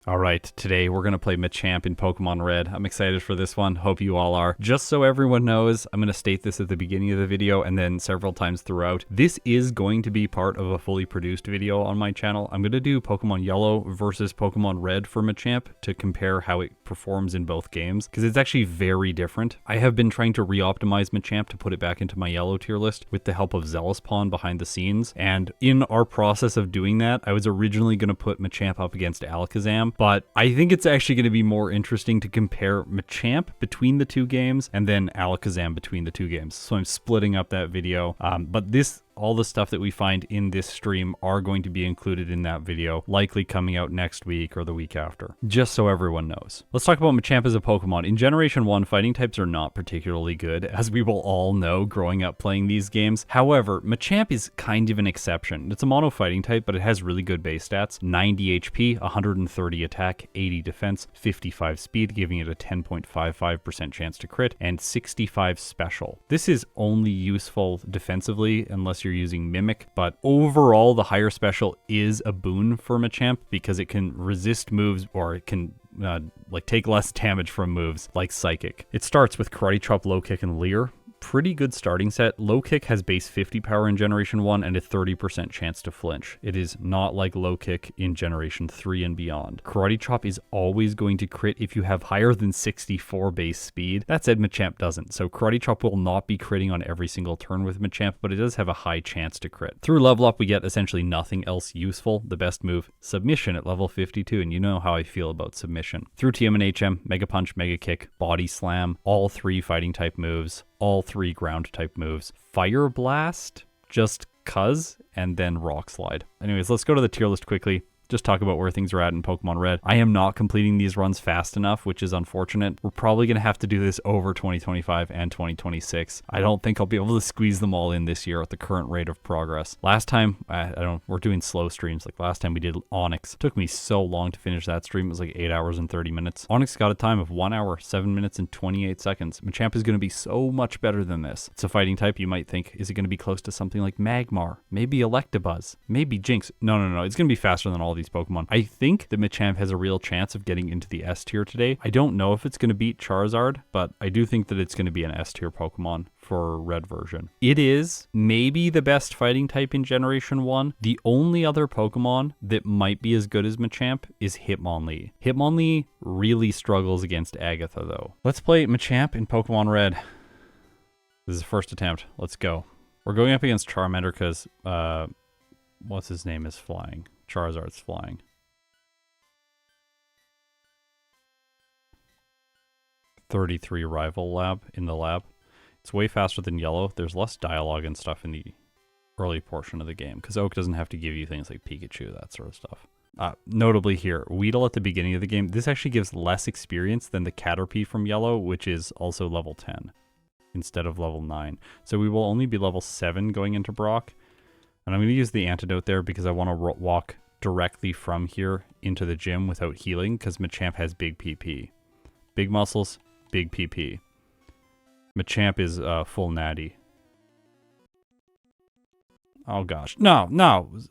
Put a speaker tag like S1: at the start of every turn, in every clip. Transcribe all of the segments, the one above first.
S1: Alright, today we're going to play Machamp in Pokemon Red. I'm excited for this one, hope you all are. Just so everyone knows, I'm going to state this at the beginning of the video and then several times throughout. This is going to be part of a fully produced video on my channel. I'm going to do Pokemon Yellow versus Pokemon Red for Machamp to compare how it performs in both games, because it's actually very different. I have been trying to re-optimize Machamp to put it back into my Yellow tier list with the help of Zealouspawn behind the scenes, and in our process of doing that, I was originally going to put Machamp up against Alakazam, but I think it's actually going to be more interesting to compare Machamp between the two games and then Alakazam between the two games. So I'm splitting up that video. But all the stuff that we find in this stream are going to be included in that video, likely coming out next week or the week after, just so everyone knows. Let's talk about Machamp as a Pokemon. In Generation 1, fighting types are not particularly good, as we will all know growing up playing these games. However, Machamp is kind of an exception. It's a mono fighting type, but it has really good base stats. 90 HP, 130 attack, 80 defense, 55 speed, giving it a 10.55% chance to crit, and 65 special. This is only useful defensively unless you're using Mimic, but overall the higher special is a boon for Machamp because it can resist moves, or it can take less damage from moves like Psychic. It starts with Karate Chop, Low Kick, and Leer. Pretty good starting set. Low Kick has base 50 power in Generation 1 and a 30% chance to flinch. It is not like Low Kick in Generation 3 and beyond. Karate Chop is always going to crit if you have higher than 64 base speed. That said, Machamp doesn't, so Karate Chop will not be critting on every single turn with Machamp, but it does have a high chance to crit. Through level up, we get essentially nothing else useful. The best move, Submission at level 52, and you know how I feel about Submission. Through TM and HM, Mega Punch, Mega Kick, Body Slam, all three fighting type moves, all three ground type moves, Fire Blast, just cuz, and then Rock Slide. Anyways, let's go to the tier list quickly. Just talk about where things are at in Pokemon Red. I am not completing these runs fast enough, which is unfortunate. We're probably going to have to do this over 2025 and 2026. I don't think I'll be able to squeeze them all in this year at the current rate of progress. Last time, we're doing slow streams. Like last time we did Onyx. It took me so long to finish that stream. It was like 8 hours and 30 minutes. Onyx got a time of 1 hour, 7 minutes, and 28 seconds. Machamp is going to be so much better than this. It's a fighting type. You might think, is it going to be close to something like Magmar? Maybe Electabuzz? Maybe Jinx? No. It's going to be faster than all these Pokemon. I think that Machamp has a real chance of getting into the S tier today. I don't know if it's going to beat Charizard, but I do think that it's going to be an S tier Pokemon for Red version. It is maybe the best fighting type in Generation 1. The only other Pokemon that might be as good as Machamp is Hitmonlee. Hitmonlee really struggles against Agatha though. Let's play Machamp in Pokemon Red. This is the first attempt. Let's go. We're going up against Charmander because, what's his name is flying. Charizard's flying. 33 rival lab in the lab. It's way faster than Yellow. There's less dialogue and stuff in the early portion of the game because Oak doesn't have to give you things like Pikachu, that sort of stuff. Notably here, Weedle at the beginning of the game, this actually gives less experience than the Caterpie from Yellow, which is also level 10 instead of level 9. So we will only be level 7 going into Brock. And I'm going to use the antidote there because I want to walk directly from here into the gym without healing because Machamp has big PP. Big muscles, big PP. Machamp is full natty. Oh gosh. No.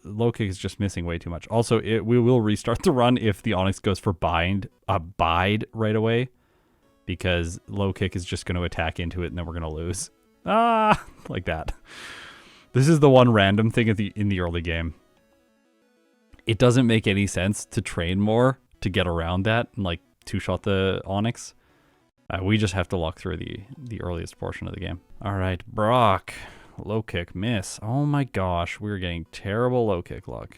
S1: Low Kick is just missing way too much. Also, we will restart the run if the Onyx goes for bide right away because Low Kick is just going to attack into it and then we're going to lose. Like that. This is the one random thing in the early game. It doesn't make any sense to train more to get around that and like two-shot the Onyx. We just have to luck through the earliest portion of the game. All right, Brock. Low Kick, miss. Oh my gosh, we're getting terrible Low Kick luck.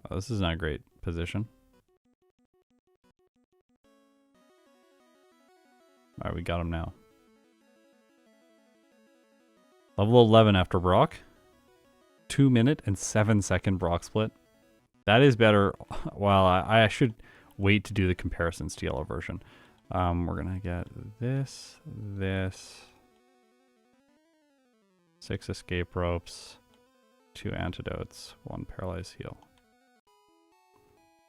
S1: This is not a great position. All right, we got him now. Level 11 after Brock. 2 minute and 7 second Brock split. That is better. Well, I should wait to do the comparisons to Yellow version. We're going to get this. 6 escape ropes. 2 antidotes. 1 paralyzed heal.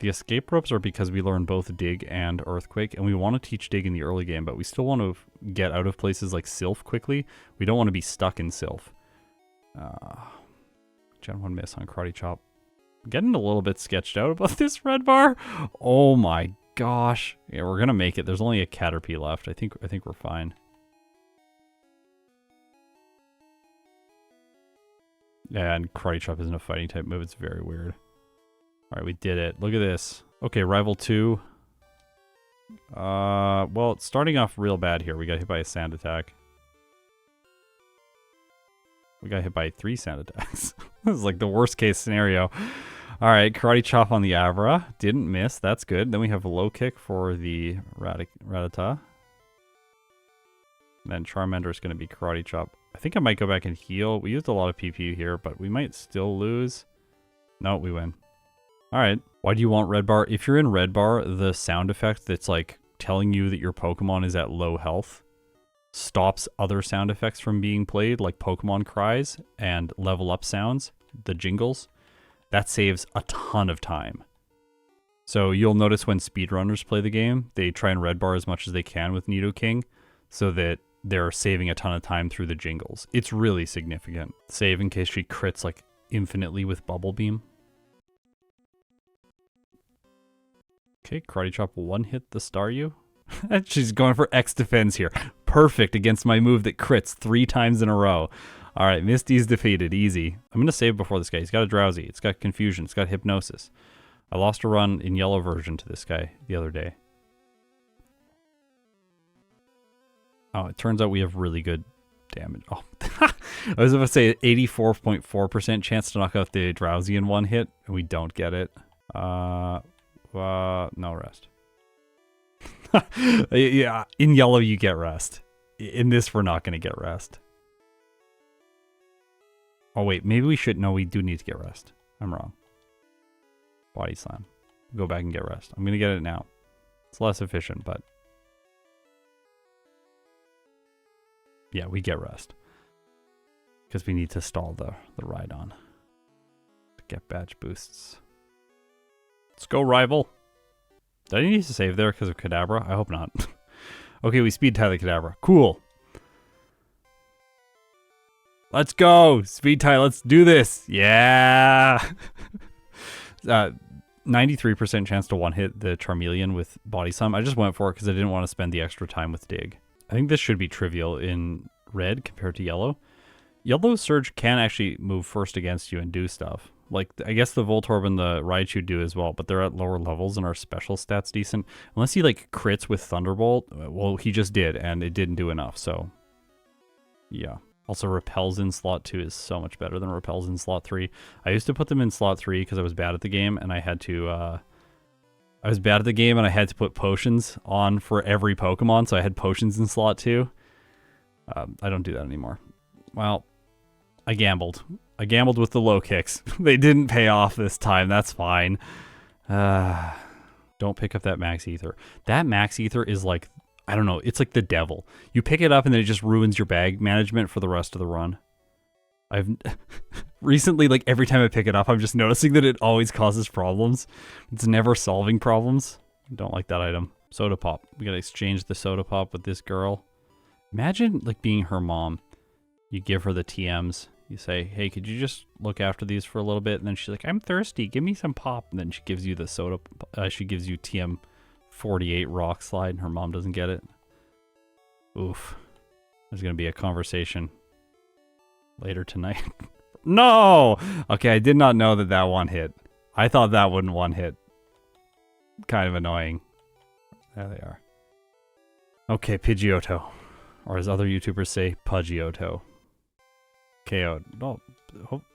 S1: The escape ropes are because we learn both Dig and Earthquake, and we want to teach Dig in the early game, but we still want to get out of places like Sylph quickly. We don't want to be stuck in Sylph. Gen 1 miss on Karate Chop. getting a little bit sketched out about this red bar. Oh my gosh. Yeah, we're gonna make it. There's only a Caterpie left. I think we're fine. Yeah, and Karate Chop isn't a fighting type move. It's very weird. All right, we did it. Look at this. Okay, rival 2. Well, it's starting off real bad here. We got hit by a sand attack. We got hit by 3 sand attacks. This is like the worst case scenario. All right, Karate Chop on the Avra. Didn't miss. That's good. Then we have a low kick for the Rattata. And then Charmander is going to be Karate Chop. I think I might go back and heal. We used a lot of PP here, but we might still lose. No, we win. All right. Why do you want red bar? If you're in red bar, the sound effect that's like telling you that your Pokemon is at low health stops other sound effects from being played, like Pokemon cries and level up sounds, the jingles. That saves a ton of time. So you'll notice when speedrunners play the game, they try and red bar as much as they can with Nidoking so that they're saving a ton of time through the jingles. It's really significant. Save in case she crits like infinitely with Bubble Beam. Okay, Karate Chop one hit the Staryu. She's going for X defense here. Perfect against my move that crits 3 times in a row. All right, Misty's defeated. Easy. I'm going to save before this guy. He's got a Drowsy. It's got Confusion. It's got Hypnosis. I lost a run in yellow version to this guy the other day. Oh, it turns out we have really good damage. Oh, I was about to say 84.4% chance to knock out the Drowsy in one hit, and we don't get it. No rest. Yeah, in yellow you get rest. In this, we're not going to get rest. Oh wait, maybe we should. No, we do need to get rest. I'm wrong. Body Slam. Go back and get rest. I'm going to get it now. It's less efficient, but yeah, we get rest. Because we need to stall the Rhydon to get badge boosts. Let's go, rival. Did I need to save there because of Kadabra? I hope not. Okay, we speed tie the Kadabra. Cool. Let's go. Speed tie. Let's do this. Yeah. 93% chance to one-hit the Charmeleon with Body Slam. I just went for it because I didn't want to spend the extra time with Dig. I think this should be trivial in red compared to yellow. Yellow Surge can actually move first against you and do stuff. Like, I guess the Voltorb and the Raichu do as well, but they're at lower levels and our special stats decent. Unless he, like, crits with Thunderbolt. Well, he just did, and it didn't do enough, so yeah. Also, Repels in slot 2 is so much better than Repels in slot 3. I used to put them in slot 3 because I was bad at the game, and I had to, put potions on for every Pokemon, so I had potions in slot 2. I don't do that anymore. Well, I gambled. I gambled with the low kicks. They didn't pay off this time. That's fine. Don't pick up that Max Ether. That Max Ether is like, I don't know, it's like the devil. You pick it up and then it just ruins your bag management for the rest of the run. I've recently, like every time I pick it up, I'm just noticing that it always causes problems. It's never solving problems. Don't like that item. Soda Pop. We gotta exchange the Soda Pop with this girl. Imagine like being her mom. You give her the TMs. You say, hey, could you just look after these for a little bit? And then she's like, I'm thirsty. Give me some pop. And then she gives you the soda. She gives you TM 48 Rock Slide, and her mom doesn't get it. Oof. There's going to be a conversation later tonight. No! Okay, I did not know that that one hit. I thought that wouldn't one hit. Kind of annoying. There they are. Okay, Pidgeotto. Or as other YouTubers say, Pudgeotto. KO'd. Oh,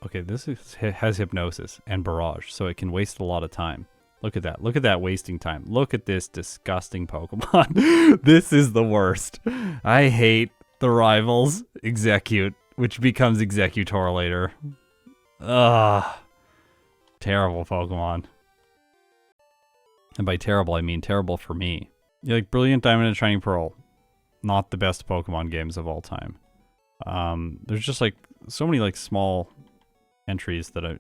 S1: okay, this has Hypnosis and Barrage, so it can waste a lot of time. Look at that. Look at that wasting time. Look at this disgusting Pokemon. This is the worst. I hate the rivals. Execute, which becomes Executor later. Ugh. Terrible Pokemon. And by terrible, I mean terrible for me. You're like Brilliant Diamond and Shining Pearl. Not the best Pokemon games of all time. There's just like so many like small entries that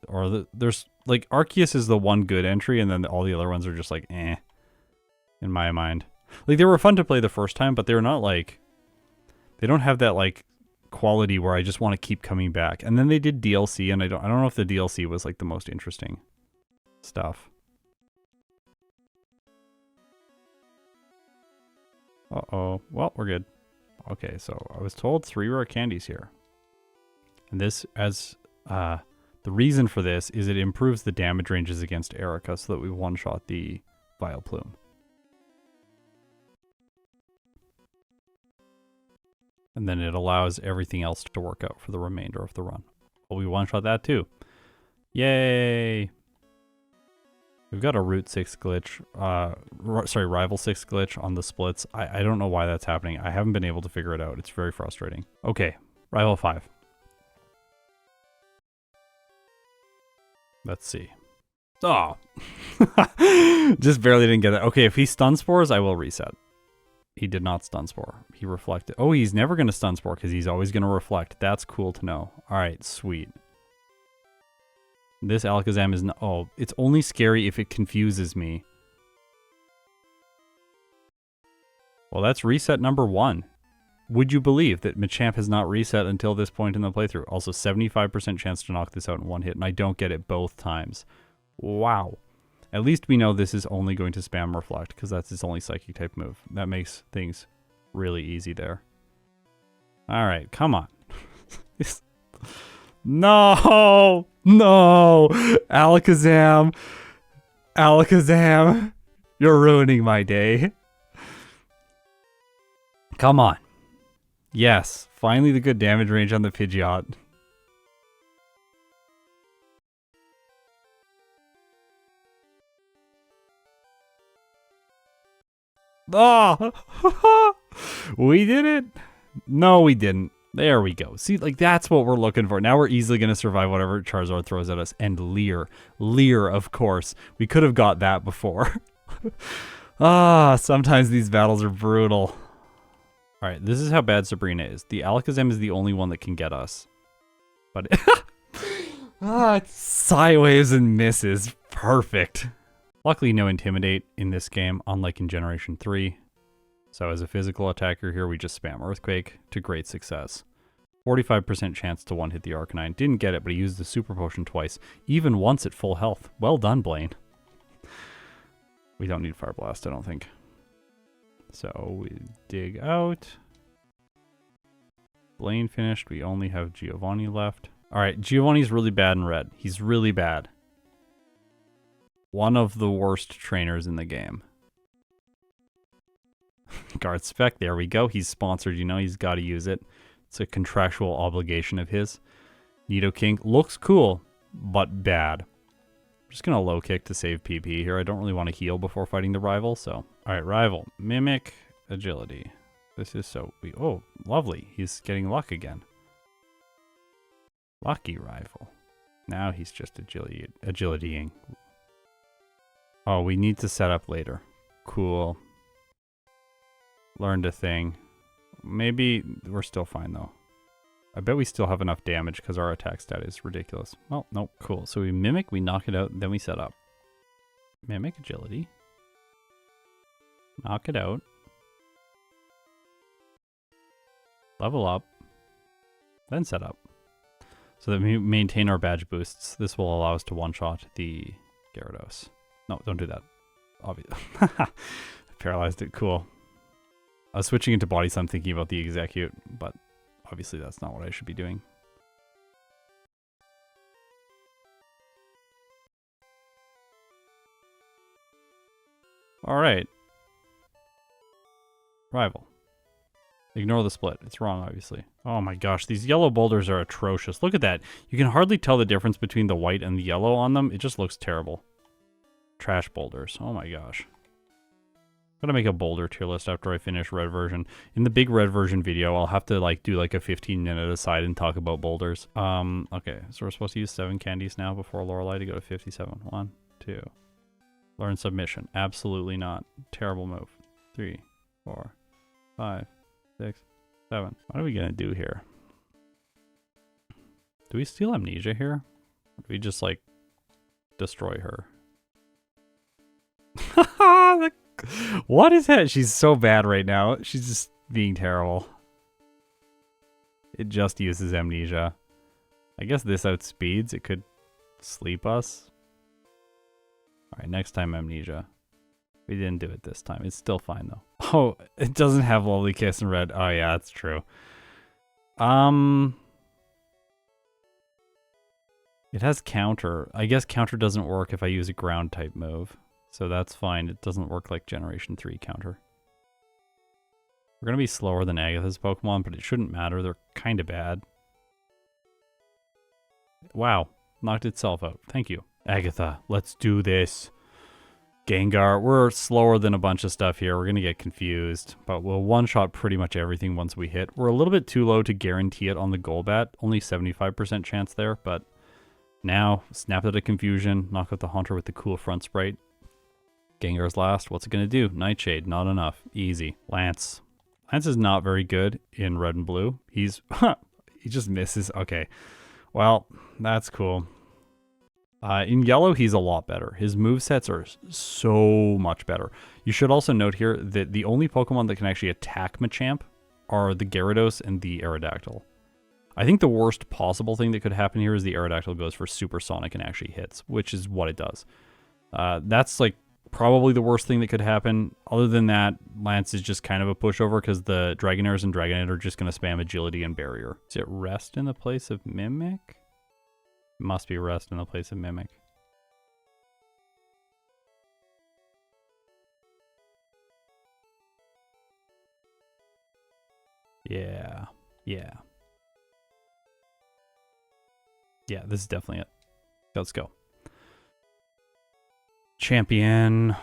S1: there's like Arceus is the one good entry, and then all the other ones are just like eh, in my mind. Like they were fun to play the first time, but they're not like, they don't have that like quality where I just want to keep coming back. And then they did DLC, and I don't know if the DLC was like the most interesting. stuff. Uh-oh. Well, we're good. Okay, so I was told 3 rare candies here. And this, as the reason for this is it improves the damage ranges against Erica so that we one-shot the Vileplume. And then it allows everything else to work out for the remainder of the run. Well, we one-shot that too. Yay! We've got a Route 6 glitch, Rival 6 glitch on the splits. I don't know why that's happening. I haven't been able to figure it out. It's very frustrating. Okay, Rival 5. Let's see. Oh! Just barely didn't get that. Okay, if he stun spores, I will reset. He did not stun spore. He reflected. Oh, he's never going to stun spore because he's always going to reflect. That's cool to know. All right, sweet. This Alakazam is not... Oh, it's only scary if it confuses me. Well, that's reset number 1. Would you believe that Machamp has not reset until this point in the playthrough? Also, 75% chance to knock this out in one hit, and I don't get it both times. Wow. At least we know this is only going to spam Reflect, because that's its only Psychic type move. That makes things really easy there. Alright, come on. No! No! Alakazam! Alakazam! You're ruining my day. Come on. Yes, finally the good damage range on the Pidgeot. Oh! We did it! No, we didn't. There we go. See, like, that's what we're looking for. Now we're easily going to survive whatever Charizard throws at us. And Leer. Leer, of course. We could have got that before. Sometimes these battles are brutal. Alright, this is how bad Sabrina is. The Alakazam is the only one that can get us. But it's sideways and misses. Perfect. Luckily no Intimidate in this game, unlike in Generation 3. So as a physical attacker here, we just spam Earthquake to great success. 45% chance to one-hit the Arcanine. Didn't get it, but he used the Super Potion twice. Even once at full health. Well done, Blaine. We don't need Fire Blast, I don't think. So we dig out. Blaine finished. We only have Giovanni left. Alright, Giovanni's really bad in red. He's really bad. One of the worst trainers in the game. Guard Spec, there we go. He's sponsored, you know, he's got to use it. It's a contractual obligation of his. Nidoking looks cool, but bad. I'm just going to low kick to save PP here. I don't really want to heal before fighting the rival, so. Alright, rival. Mimic, agility. This is so... Oh, lovely. He's getting luck again. Lucky rival. Now he's just agilitying. Oh, we need to set up later. Cool. Learned a thing. Maybe we're still fine, though. I bet we still have enough damage because our attack stat is ridiculous. Well, no, cool. So we Mimic, we knock it out, then we set up. Mimic, agility. Knock it out. Level up. Then set up. So that we maintain our badge boosts. This will allow us to one-shot the Gyarados. No, don't do that. Obviously. Paralyzed it. Cool. I was switching into Body Slam thinking about the Execute, but obviously that's not what I should be doing. Alright. Rival. Ignore the split. It's wrong, obviously. Oh my gosh, these yellow boulders are atrocious. Look at that. You can hardly tell the difference between the white and the yellow on them. It just looks terrible. Trash boulders. Oh my gosh. I'm gonna make a boulder tier list after I finish red version. In the big red version video, I'll have to like do like a 15-minute aside and talk about boulders. Okay, so we're supposed to use 7 candies now before Lorelei to go to 57. 1, 2. Learn submission. Absolutely not. Terrible move. 3, 4, 5, 6, 7. What are we gonna do here? Do we steal Amnesia here? Or do we just like destroy her? What is that? She's so bad right now. She's just being terrible. It just uses Amnesia. I guess this outspeeds. It could sleep us. All right, next time Amnesia. We didn't do it this time. It's still fine though. Oh, it doesn't have Lovely Kiss in red. Oh yeah, that's true. It has counter. I guess counter doesn't work if I use a ground type move. So that's fine. It doesn't work like Generation 3 counter. We're going to be slower than Agatha's Pokemon, but it shouldn't matter. They're kind of bad. Wow. Knocked itself out. Thank you. Agatha, let's do this. Gengar, we're slower than a bunch of stuff here. We're going to get confused, but we'll one-shot pretty much everything once we hit. We're a little bit too low to guarantee it on the Golbat. Only 75% chance there, but now, snap out of confusion, knock out the Haunter with the cool front sprite. Gengar's last. What's it going to do? Nightshade. Not enough. Easy. Lance. Lance is not very good in red and blue. He's... he just misses. Okay. Well, that's cool. In yellow, he's a lot better. His movesets are so much better. You should also note here that the only Pokemon that can actually attack Machamp are the Gyarados and the Aerodactyl. I think the worst possible thing that could happen here is the Aerodactyl goes for Supersonic and actually hits, which is what it does. That's like probably the worst thing that could happen. Other than that, Lance is just kind of a pushover because the Dragonairs and Dragonite are just going to spam Agility and Barrier. Is it Rest in the place of Mimic? It must be Rest in the place of Mimic. Yeah. Yeah. Yeah, this is definitely it. Let's go. Champion.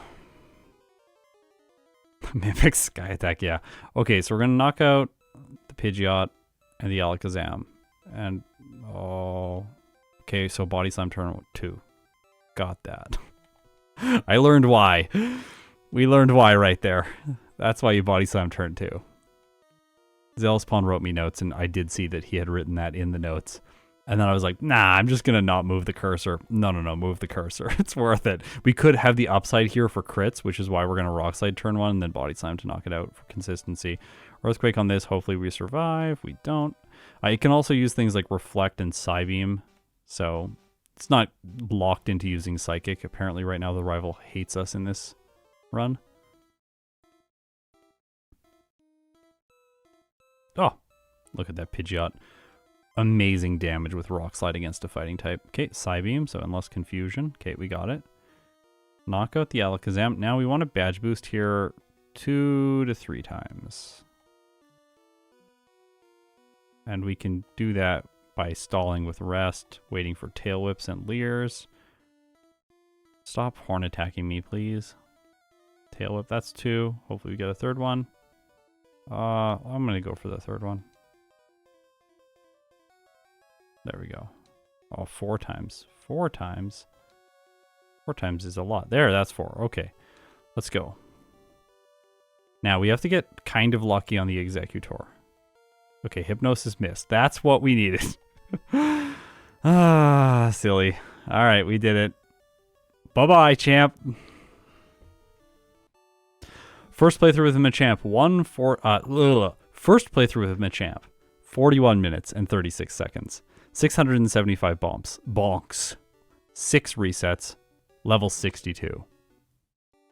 S1: Mimic Sky Attack, yeah. Okay, so we're going to knock out the Pidgeot and the Alakazam. And, oh... Okay, so Body Slam turn 2. Got that. I learned why. We learned why right there. That's why you Body Slam turn 2. Zealous-Pawn wrote me notes, and I did see that he had written that in the notes. And then I was like, nah, I'm just going to not move the cursor. No, move the cursor. It's worth it. We could have the upside here for crits, which is why we're going to Rock Slide turn 1 and then Body Slam to knock it out for consistency. Earthquake on this. Hopefully we survive. We don't. You can also use things like Reflect and Psybeam. So it's not locked into using Psychic. Apparently right now the rival hates us in this run. Oh, look at that Pidgeot. Amazing damage with Rock Slide against a fighting type. Okay, Psybeam, so unless confusion. Okay, we got it. Knock out the Alakazam. Now we want to Badge Boost here 2 to 3 times. And we can do that by stalling with Rest, waiting for Tail Whips and Leers. Stop horn attacking me, please. Tail Whip, that's 2. Hopefully we get a third one. I'm going to go for the third one. There we go. Oh, 4 times. 4 times. 4 times is a lot. There, that's 4. Okay. Let's go. Now, we have to get kind of lucky on the Executor. Okay, Hypnosis missed. That's what we needed. Ah, silly. Alright, we did it. Bye-bye, champ. First playthrough with Machamp. First playthrough with Machamp. 41 minutes and 36 seconds. 675 bonks. 6 resets. Level 62.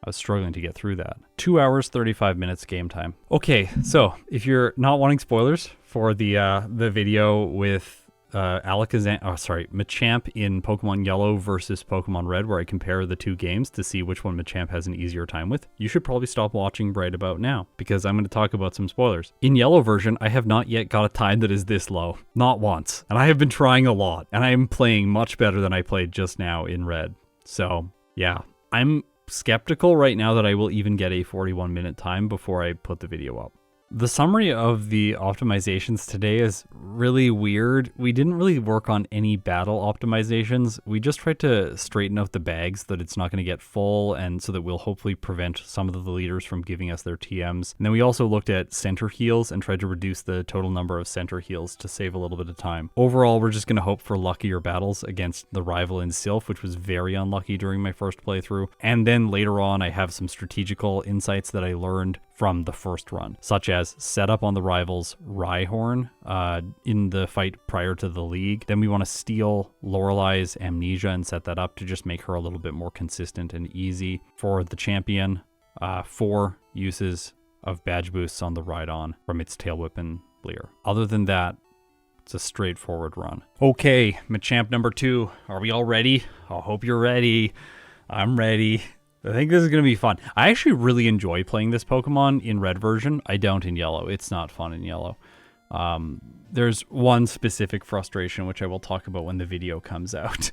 S1: I was struggling to get through that. 2 hours, 35 minutes game time. Okay, so if you're not wanting spoilers for the video with Machamp in Pokemon Yellow versus Pokemon Red, where I compare the 2 games to see which one Machamp has an easier time with, you should probably stop watching right about now, because I'm going to talk about some spoilers. In Yellow version, I have not yet got a time that is this low. Not once. And I have been trying a lot, and I am playing much better than I played just now in Red. So, yeah. I'm skeptical right now that I will even get a 41-minute time before I put the video up. The summary of the optimizations today is really weird. We didn't really work on any battle optimizations. We just tried to straighten out the bags so that it's not going to get full, and so that we'll hopefully prevent some of the leaders from giving us their TMs. And then we also looked at center heals and tried to reduce the total number of center heals to save a little bit of time. Overall, we're just going to hope for luckier battles against the rival in Sylph, which was very unlucky during my first playthrough. And then later on, I have some strategical insights that I learned from the first run, such as set up on the rival's Rhyhorn in the fight prior to the league. Then we want to steal Lorelei's Amnesia and set that up to just make her a little bit more consistent and easy. For the champion, 4 uses of badge boosts on the Rhydon from its Tail Whip and Leer. Other than that, it's a straightforward run. Okay, Machamp number 2. Are we all ready? I hope you're ready. I'm ready. I think this is going to be fun. I actually really enjoy playing this Pokemon in red version. I don't in yellow. It's not fun in yellow. There's one specific frustration, which I will talk about when the video comes out.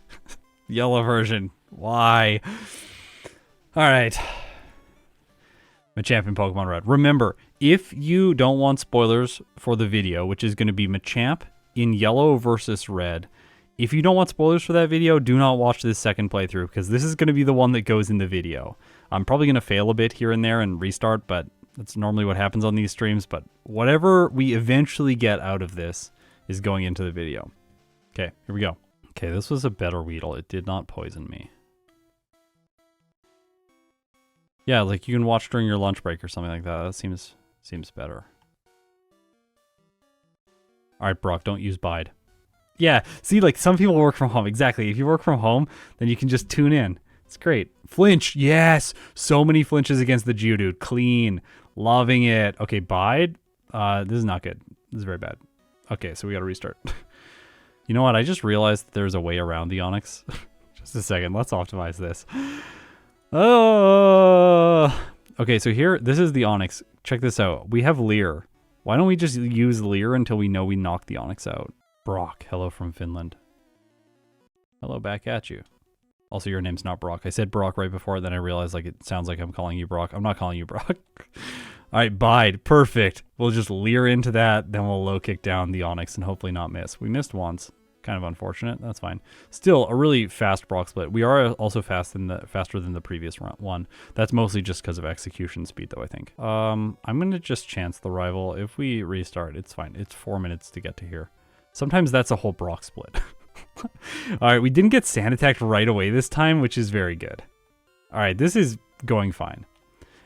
S1: Yellow version. Why? All right. Machamp in Pokemon Red. Remember, if you don't want spoilers for the video, which is going to be Machamp in yellow versus red, if you don't want spoilers for that video, do not watch this second playthrough, because this is going to be the one that goes in the video. I'm probably going to fail a bit here and there and restart, but that's normally what happens on these streams. But whatever we eventually get out of this is going into the video. Okay, here we go. Okay, this was a better Weedle. It did not poison me. Yeah, like you can watch during your lunch break or something like that. That seems better. All right, Brock, don't use Bide. Yeah, see, like some people work from home. Exactly. If you work from home, then you can just tune in. It's great. Flinch. Yes. So many flinches against the Geodude. Clean. Loving it. Okay, Bide. This is not good. This is very bad. Okay, so we got to restart. You know what? I just realized there's a way around the Onix. Just a second. Let's optimize this. Oh. Okay, so here, this is the Onix. Check this out. We have Leer. Why don't we just use Leer until we know we knock the Onix out? Brock, hello from Finland. Hello back at you. Also, your name's not Brock. I said Brock right before, then I realized like it sounds like I'm calling you Brock. I'm not calling you Brock. All right, Bide. Perfect. We'll just Leer into that, then we'll low kick down the Onix and hopefully not miss. We missed once. Kind of unfortunate. That's fine. Still a really fast Brock split. We are also faster than the previous one. That's mostly just because of execution speed, though, I think. I'm going to just chance the rival. If we restart, it's fine. It's 4 minutes to get to here. Sometimes that's a whole Brock split. All right, we didn't get sand attacked right away this time, which is very good. All right, this is going fine.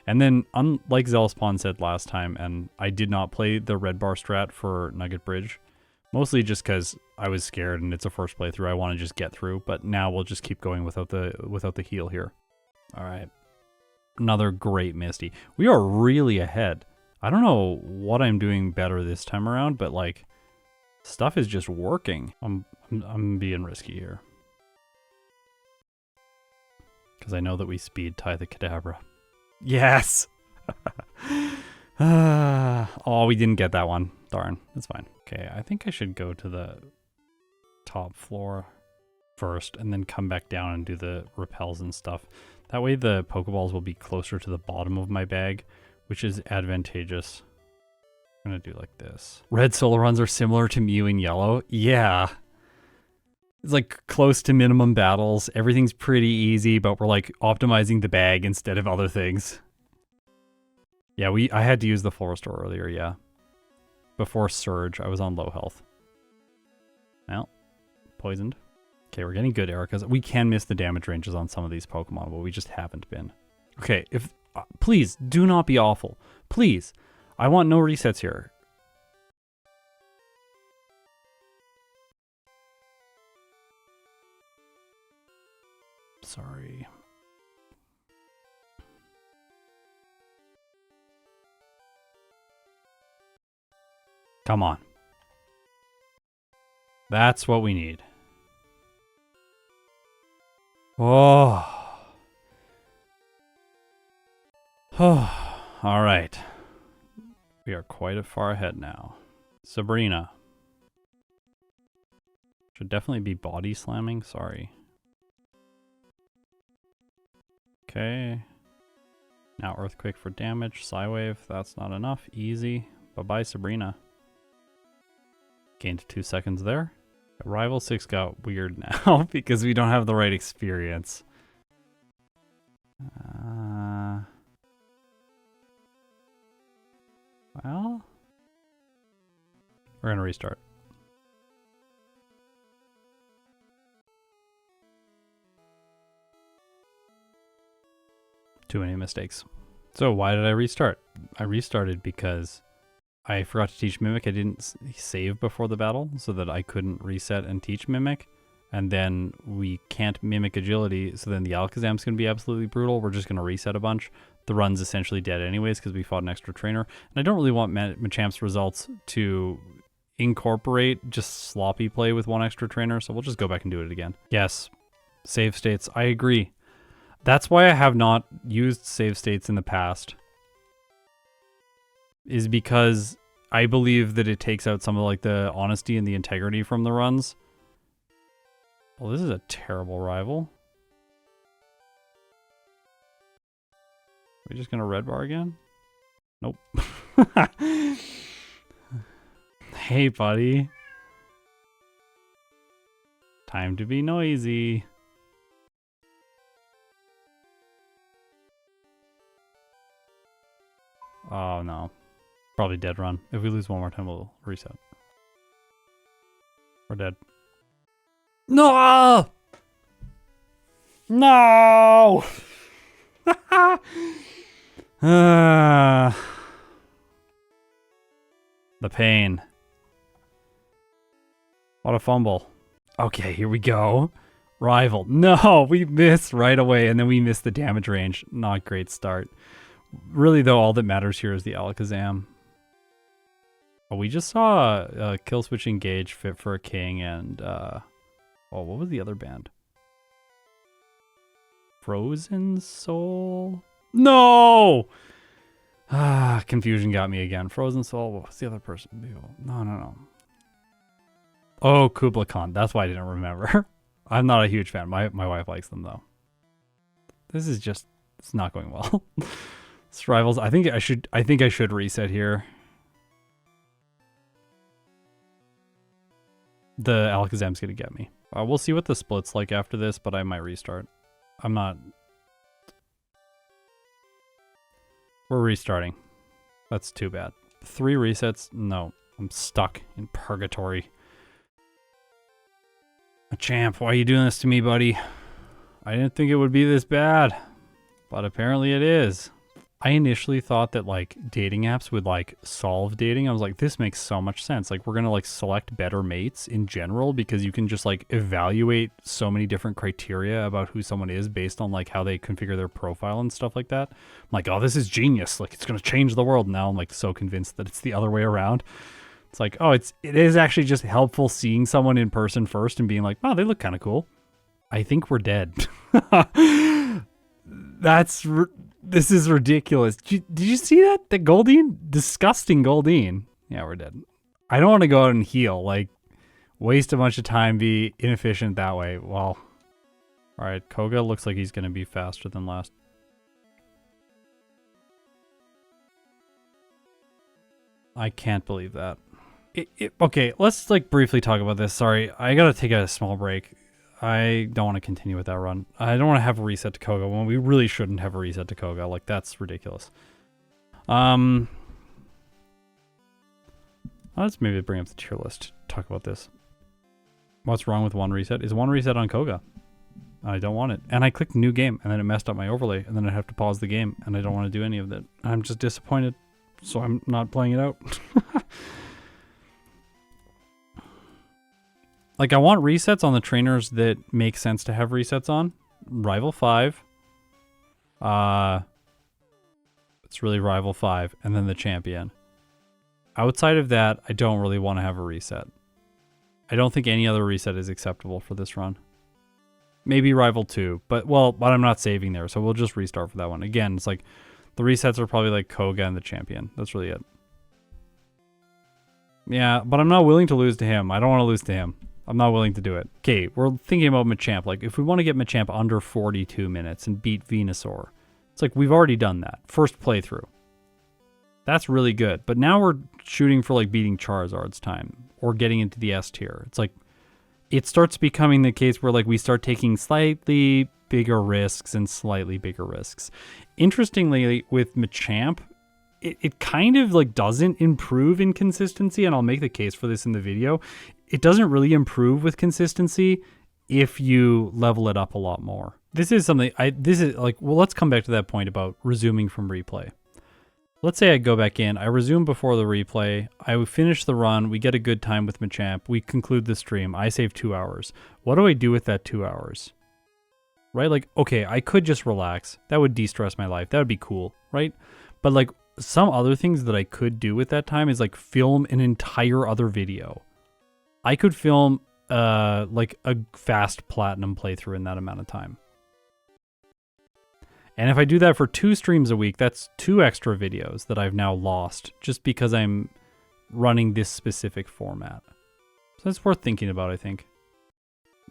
S1: And then, unlike Zealous said last time, and I did not play the red bar strat for Nugget Bridge, mostly just because I was scared and it's a first playthrough. I want to just get through, but now we'll just keep going without the heal here. All right, another great Misty. We are really ahead. I don't know what I'm doing better this time around, but like, stuff is just working. I'm being risky here. Because I know that we speed tie the Kadabra. Yes! Oh, we didn't get that one. Darn, that's fine. Okay, I think I should go to the top floor first and then come back down and do the repels and stuff. That way the Pokeballs will be closer to the bottom of my bag, which is advantageous. I'm gonna do like this. Red solo runs are similar to Mew in yellow. Yeah. It's like close to minimum battles. Everything's pretty easy, but we're like optimizing the bag instead of other things. Yeah, I had to use the full restore earlier, yeah. Before Surge, I was on low health. Well, poisoned. Okay, we're getting good, Erica's. We can miss the damage ranges on some of these Pokemon, but we just haven't been. Okay, please, do not be awful. Please. I want no resets here. Sorry. Come on. That's what we need. Oh. Oh. All right. We are quite far ahead now. Sabrina. Should definitely be body slamming. Sorry. Okay. Now Earthquake for damage. Psywave. That's not enough. Easy. Bye-bye, Sabrina. Gained 2 seconds there. Rival 6 got weird now because we don't have the right experience. Well, we're gonna restart. Too many mistakes. So why did I restart? I restarted because I forgot to teach Mimic. I didn't save before the battle so that I couldn't reset and teach Mimic. And then we can't Mimic Agility, so then the Alakazam's going to be absolutely brutal. We're just going to reset a bunch. The run's essentially dead anyways because we fought an extra trainer. And I don't really want Machamp's results to incorporate just sloppy play with one extra trainer, so we'll just go back and do it again. Yes, save states. I agree. That's why I have not used save states in the past, is because I believe that it takes out some of like the honesty and the integrity from the runs. Well, this is a terrible rival. Are we just gonna red bar again? Nope. Hey, buddy. Time to be noisy. Oh, no. Probably dead run. If we lose one more time, we'll reset. We're dead. No! No! The pain. What a fumble. Okay, here we go. Rival. No, we miss right away, and then we miss the damage range. Not great start. Really, though, all that matters here is the Alakazam. Oh, we just saw a kill switch engage fit for a king, and oh, what was the other band? Frozen Soul? No! Ah, confusion got me again. Frozen Soul. What was the other person? No. Oh, Kubla Khan. That's why I didn't remember. I'm not a huge fan. My wife likes them though. This is just, it's not going well. It's rivals. I think I should reset here. The Alakazam's gonna get me. We'll see what the split's like after this, but I might restart. I'm not. We're restarting. That's too bad. 3 resets? No. I'm stuck in purgatory. Machamp, why are you doing this to me, buddy? I didn't think it would be this bad, but apparently it is. I initially thought that like dating apps would like solve dating. I was like, this makes so much sense. Like we're gonna like select better mates in general because you can just like evaluate so many different criteria about who someone is based on like how they configure their profile and stuff like that. I'm like, oh, this is genius. Like it's gonna change the world. Now I'm like so convinced that it's the other way around. It's like, oh, it is actually just helpful seeing someone in person first and being like, oh, they look kind of cool. I think we're dead. This is ridiculous. Did you see that? The Goldeen? Disgusting Goldeen. Yeah, we're dead. I don't want to go out and heal. Like, waste a bunch of time, be inefficient that way. Well, all right. Koga looks like he's going to be faster than last. I can't believe that. Okay, let's like briefly talk about this. Sorry, I got to take a small break. I don't want to continue with that run. I don't want to have a reset to Koga when we really shouldn't have a reset to Koga. Like, that's ridiculous. Let's maybe bring up the tier list. Talk about this. What's wrong with one reset? Is one reset on Koga? I don't want it. And I clicked new game, and then it messed up my overlay, and then I have to pause the game, and I don't want to do any of that. I'm just disappointed, so I'm not playing it out. Like, I want resets on the trainers that make sense to have resets on. Rival 5. It's really Rival 5. And then the champion. Outside of that, I don't really want to have a reset. I don't think any other reset is acceptable for this run. Maybe Rival 2. But I'm not saving there, so we'll just restart for that one. Again, it's like, the resets are probably like Koga and the champion. That's really it. Yeah, but I'm not willing to lose to him. I don't want to lose to him. I'm not willing to do it. Okay, we're thinking about Machamp. Like, if we want to get Machamp under 42 minutes and beat Venusaur, it's like we've already done that. First playthrough. That's really good. But now we're shooting for, like, beating Charizard's time or getting into the S tier. It's like, it starts becoming the case where, like, we start taking slightly bigger risks and slightly bigger risks. Interestingly, with Machamp, it kind of, like, doesn't improve in consistency, and I'll make the case for this in the video. It doesn't really improve with consistency if you level it up a lot more. This is something, let's come back to that point about resuming from replay. Let's say I go back in, I resume before the replay, I finish the run, we get a good time with Machamp, we conclude the stream, I save 2 hours. What do I do with that 2 hours? Right? Like, okay, I could just relax. That would de-stress my life. That would be cool, right? But like some other things that I could do with that time is like film an entire other video. I could film like a fast platinum playthrough in that amount of time. And if I do that for 2 streams a week, that's 2 extra videos that I've now lost just because I'm running this specific format. So that's worth thinking about, I think.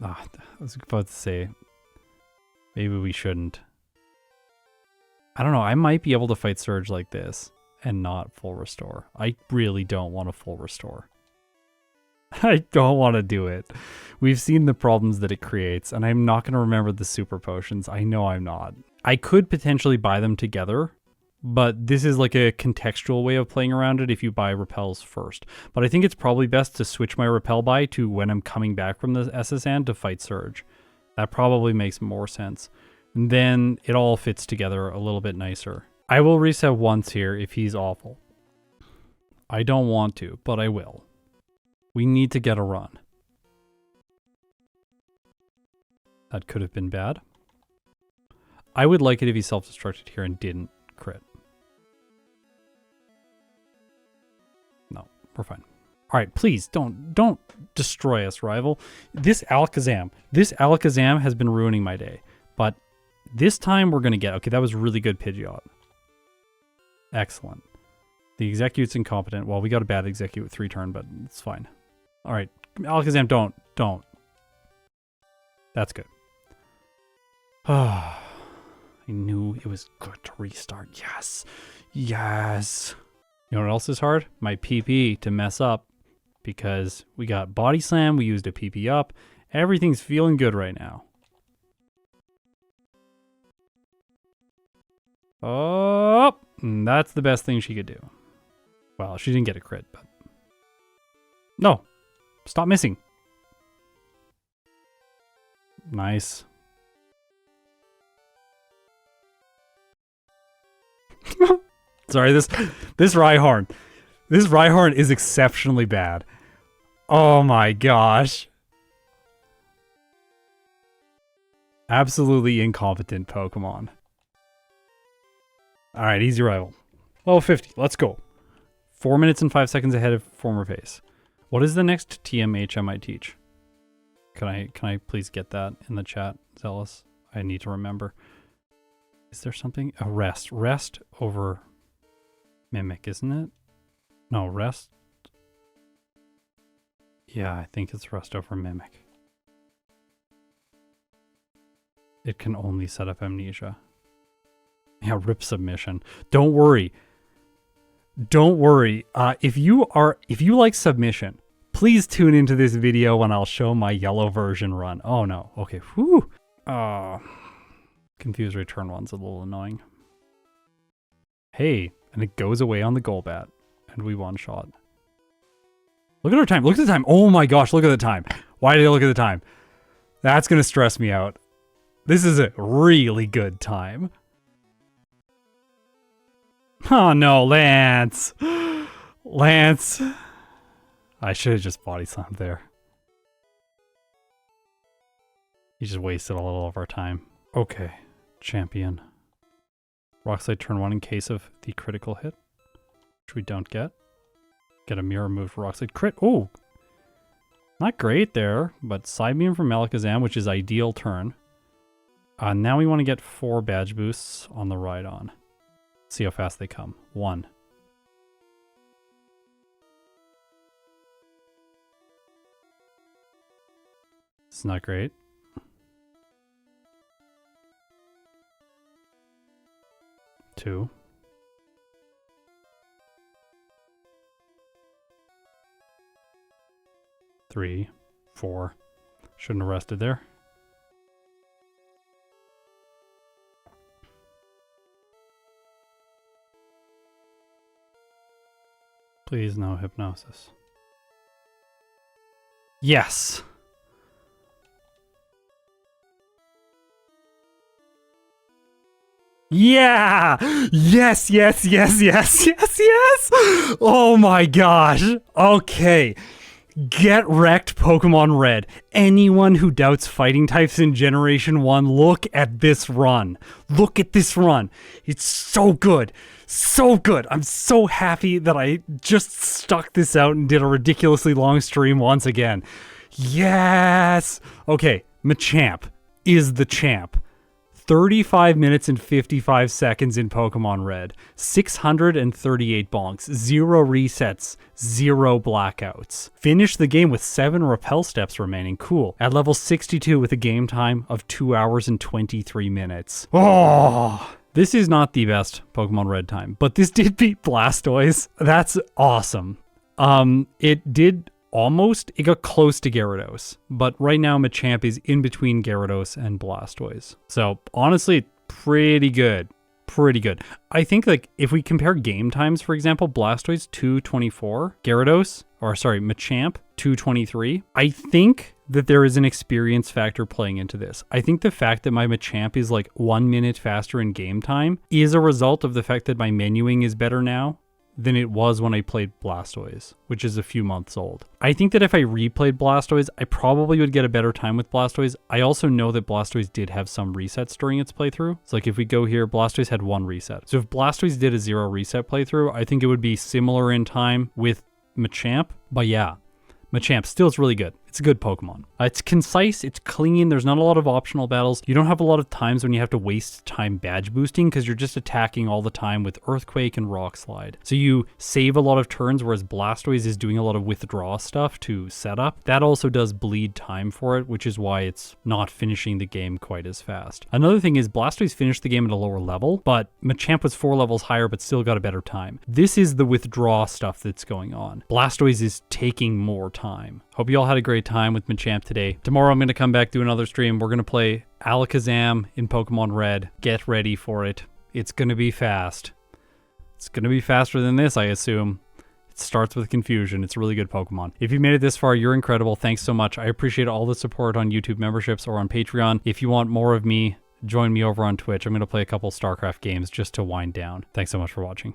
S1: I was about to say, maybe we shouldn't. I don't know, I might be able to fight Surge like this and not full restore. I really don't want a full restore. I don't want to do it. We've seen the problems that it creates, and I'm not going to remember the super potions. I know I'm not. I could potentially buy them together, but this is like a contextual way of playing around it if you buy repels first. But I think it's probably best to switch my repel buy to when I'm coming back from the SSN to fight Surge. That probably makes more sense. And then it all fits together a little bit nicer. I will reset once here if he's awful. I don't want to, but I will. We need to get a run. That could have been bad. I would like it if he self-destructed here and didn't crit. No, we're fine. All right, please don't destroy us, rival. This Alakazam has been ruining my day. But this time we're gonna get, okay, that was really good Pidgeot. Excellent. The execute's incompetent. Well, we got a bad execute with 3 turn, but it's fine. All right, Alakazam, don't. That's good. I knew it was good to restart. Yes. Yes. You know what else is hard? My PP to mess up because we got Body Slam. We used a PP up. Everything's feeling good right now. Oh, that's the best thing she could do. Well, she didn't get a crit, but... No. Stop missing. Nice. Sorry, this Rhyhorn. This Rhyhorn is exceptionally bad. Oh my gosh. Absolutely incompetent Pokemon. Alright, easy rival. Level 50, let's go. 4 minutes and 5 seconds ahead of former pace. What is the next TMH I might teach? Can I please get that in the chat, Zealous? I need to remember. Is there something? A rest. Rest over Mimic, isn't it? No, rest. Yeah, I think it's rest over Mimic. It can only set up Amnesia. Yeah, rip submission. Don't worry. Don't worry. If you like submission, please tune into this video when I'll show my yellow version run. Oh no. Okay. Whew. Confused return one's a little annoying. Hey, and it goes away on the Golbat, and we one shot. Look at our time. Look at the time. Oh my gosh, look at the time. Why did I look at the time? That's gonna stress me out. This is a really good time. Oh no, Lance. Lance. I should have just body slammed there. He just wasted a little of our time. Okay, champion. Rock Slide turn 1 in case of the critical hit, which we don't get. Get a mirror move for Rock Slide crit. Oh, not great there, but side beam from Alakazam, which is ideal turn. Now we want to get 4 badge boosts on the ride on. See how fast they come. 1. It's not great. 2. 3. 4. Shouldn't have rested there. Please, no hypnosis. Yes! Yeah! Yes, yes, yes, yes, yes, yes! Oh my gosh. Okay. Get wrecked, Pokemon Red. Anyone who doubts fighting types in Generation 1, look at this run. Look at this run. It's so good. So good. I'm so happy that I just stuck this out and did a ridiculously long stream once again. Yes! Okay, Machamp is the champ. 35 minutes and 55 seconds in Pokemon Red. 638 bonks, 0 resets, 0 blackouts. Finish the game with 7 repel steps remaining. Cool. At level 62 with a game time of 2 hours and 23 minutes. Oh! This is not the best Pokemon Red time, but this did beat Blastoise. That's awesome. It got close to Gyarados, but right now Machamp is in between Gyarados and Blastoise. So honestly, pretty good. Pretty good. I think like if we compare game times, for example, Blastoise 224, Machamp 223. I think that there is an experience factor playing into this. I think the fact that my Machamp is like 1 minute faster in game time is a result of the fact that my menuing is better now than it was when I played Blastoise, which is a few months old. I think that if I replayed Blastoise, I probably would get a better time with Blastoise. I also know that Blastoise did have some resets during its playthrough. So like if we go here, Blastoise had 1 reset. So if Blastoise did a 0 reset playthrough, I think it would be similar in time with Machamp. But yeah, Machamp still is really good. It's a good Pokemon. It's concise, it's clean, there's not a lot of optional battles. You don't have a lot of times when you have to waste time badge boosting because you're just attacking all the time with Earthquake and Rock Slide. So you save a lot of turns, whereas Blastoise is doing a lot of withdraw stuff to set up. That also does bleed time for it, which is why it's not finishing the game quite as fast. Another thing is Blastoise finished the game at a lower level, but Machamp was 4 levels higher but still got a better time. This is the withdraw stuff that's going on. Blastoise is taking more time. Hope you all had a great time with Machamp today. Tomorrow I'm going to come back, do another stream. We're going to play Alakazam in Pokemon Red. Get ready for it. It's going to be fast. It's going to be faster than this, I assume. It starts with confusion. It's a really good Pokemon. If you made it this far, you're incredible. Thanks so much. I appreciate all the support on YouTube memberships or on Patreon. If you want more of me, join me over on Twitch. I'm going to play a couple StarCraft games just to wind down. Thanks so much for watching.